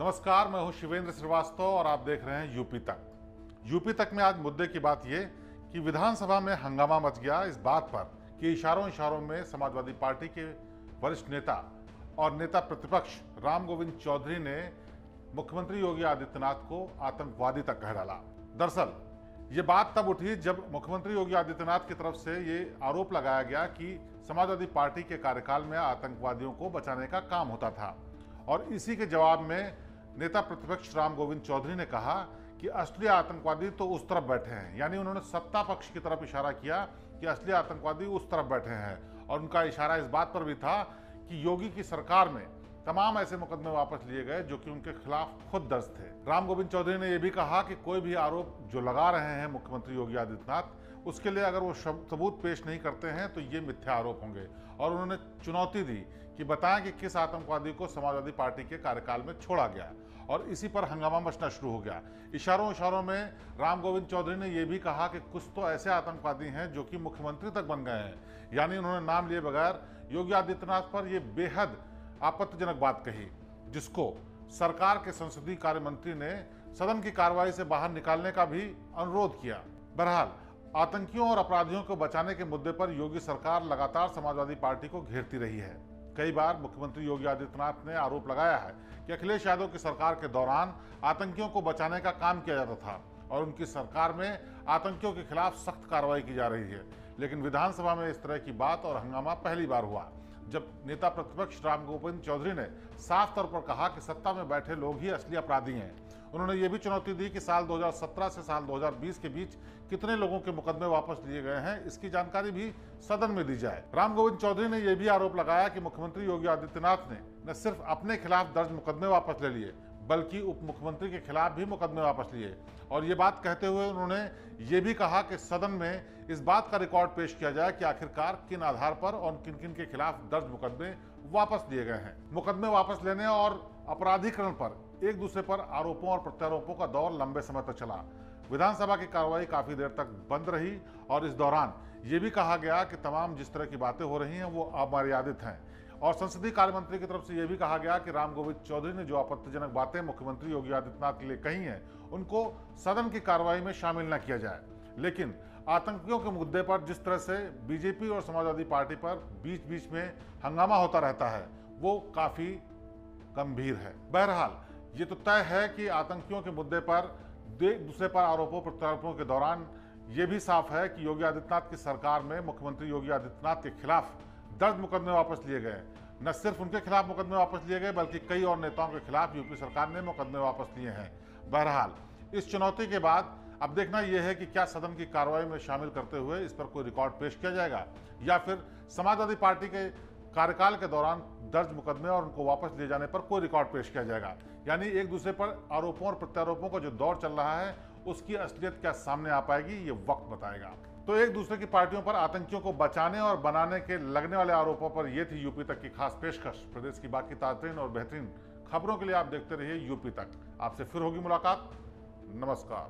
नमस्कार, मैं हूं शिवेंद्र श्रीवास्तव और आप देख रहे हैं यूपी तक। यूपी तक में आज मुद्दे की बात यह कि विधानसभा में हंगामा मच गया इस बात पर कि इशारों में समाजवादी पार्टी के वरिष्ठ नेता और नेता प्रतिपक्ष राम गोविंद चौधरी ने मुख्यमंत्री योगी आदित्यनाथ को आतंकवादी तक कह डाला। दरअसल ये बात तब उठी जब मुख्यमंत्री योगी आदित्यनाथ की तरफ से ये आरोप लगाया गया कि समाजवादी पार्टी के कार्यकाल में आतंकवादियों को बचाने का काम होता था, और इसी के जवाब में नेता प्रतिपक्ष राम गोविंद चौधरी ने कहा कि असली आतंकवादी तो उस तरफ बैठे हैं। यानी उन्होंने सत्ता पक्ष की तरफ इशारा किया कि असली आतंकवादी उस तरफ बैठे हैं, और उनका इशारा इस बात पर भी था कि योगी की सरकार में तमाम ऐसे मुकदमे वापस लिए गए जो कि उनके खिलाफ खुद दर्ज थे। राम गोविंद चौधरी ने यह भी कहा कि कोई भी आरोप जो लगा रहे हैं मुख्यमंत्री योगी आदित्यनाथ, उसके लिए अगर वो सबूत पेश नहीं करते हैं तो ये मिथ्या आरोप होंगे। और उन्होंने चुनौती दी कि बताएं कि किस आतंकवादी को समाजवादी पार्टी के कार्यकाल में छोड़ा गया, और इसी पर हंगामा मचना शुरू हो गया। इशारों में राम गोविंद चौधरी ने यह भी कहा कि कुछ तो ऐसे आतंकवादी हैं जो कि मुख्यमंत्री तक बन गए हैं। यानी उन्होंने नाम लिए बगैर योगी आदित्यनाथ पर यह बेहद आपत्तिजनक बात कही, जिसको सरकार के संसदीय कार्य मंत्री ने सदन की कार्रवाई से बाहर निकालने का भी अनुरोध किया। बहरहाल आतंकियों और अपराधियों को बचाने के मुद्दे पर योगी सरकार लगातार समाजवादी पार्टी को घेरती रही है। कई बार मुख्यमंत्री योगी आदित्यनाथ ने आरोप लगाया है कि अखिलेश यादव की सरकार के दौरान आतंकियों को बचाने का काम किया जाता था और उनकी सरकार में आतंकियों के खिलाफ सख्त कार्रवाई की जा रही है। लेकिन विधानसभा में इस तरह की बात और हंगामा पहली बार हुआ जब नेता प्रतिपक्ष राम गोविंद चौधरी ने साफ तौर पर कहा कि सत्ता में बैठे लोग ही असली अपराधी हैं। उन्होंने ये भी चुनौती दी कि साल 2017 से साल 2020 के बीच कितने लोगों के मुकदमे वापस लिए गए हैं, इसकी जानकारी भी सदन में दी जाए। राम गोविंद चौधरी ने यह भी आरोप लगाया कि मुख्यमंत्री योगी आदित्यनाथ ने न सिर्फ अपने खिलाफ दर्ज मुकदमे वापस ले लिए बल्कि उप मुख्यमंत्री के खिलाफ भी मुकदमे वापस लिए। और ये बात कहते हुए उन्होंने ये भी कहा कि सदन में इस बात का रिकॉर्ड पेश किया जाए कि आखिरकार किन आधार पर और किन किन के खिलाफ दर्ज मुकदमे वापस लिए गए हैं। मुकदमे वापस लेने और अपराधीकरण पर एक दूसरे पर आरोपों और प्रत्यारोपों का दौर लंबे समय तक चला। विधानसभा की कार्रवाई काफी देर तक बंद रही और इस दौरान ये भी कहा गया कि तमाम जिस तरह की बातें हो रही हैं वो अमर्यादित हैं। और संसदीय कार्य मंत्री की तरफ से यह भी कहा गया कि राम गोविंद चौधरी ने जो आपत्तिजनक बातें मुख्यमंत्री योगी आदित्यनाथ के लिए कही हैं उनको सदन की कार्रवाई में शामिल न किया जाए। लेकिन आतंकियों के मुद्दे पर जिस तरह से बीजेपी और समाजवादी पार्टी पर बीच बीच में हंगामा होता रहता है वो काफी गंभीर है। बहरहाल ये तो तय है कि आतंकियों के मुद्दे पर दूसरे पर आरोपों प्रत्यारोपों के दौरान ये भी साफ है कि योगी आदित्यनाथ की सरकार में मुख्यमंत्री योगी आदित्यनाथ के खिलाफ दर्ज मुकदमे वापस लिए गए। न सिर्फ उनके खिलाफ मुकदमे वापस लिए गए बल्कि कई और नेताओं के खिलाफ यूपी सरकार ने मुकदमे वापस लिए हैं। बहरहाल इस चुनौती के बाद अब देखना यह है कि क्या सदन की कार्रवाई में शामिल करते हुए इस पर कोई रिकॉर्ड पेश किया जाएगा या फिर समाजवादी पार्टी के कार्यकाल के दौरान दर्ज मुकदमे और उनको वापस ले जाने पर कोई रिकॉर्ड पेश किया जाएगा। यानी एक दूसरे पर आरोपों और प्रत्यारोपों का जो दौर चल रहा है उसकी असलियत क्या सामने आ पाएगी ये वक्त बताएगा। तो एक दूसरे की पार्टियों पर आतंकियों को बचाने और बनाने के लगने वाले आरोपों पर यह थी यूपी तक की खास पेशकश। प्रदेश की बाकी ताज़ा और बेहतरीन खबरों के लिए आप देखते रहिए यूपी तक। आपसे फिर होगी मुलाकात। नमस्कार।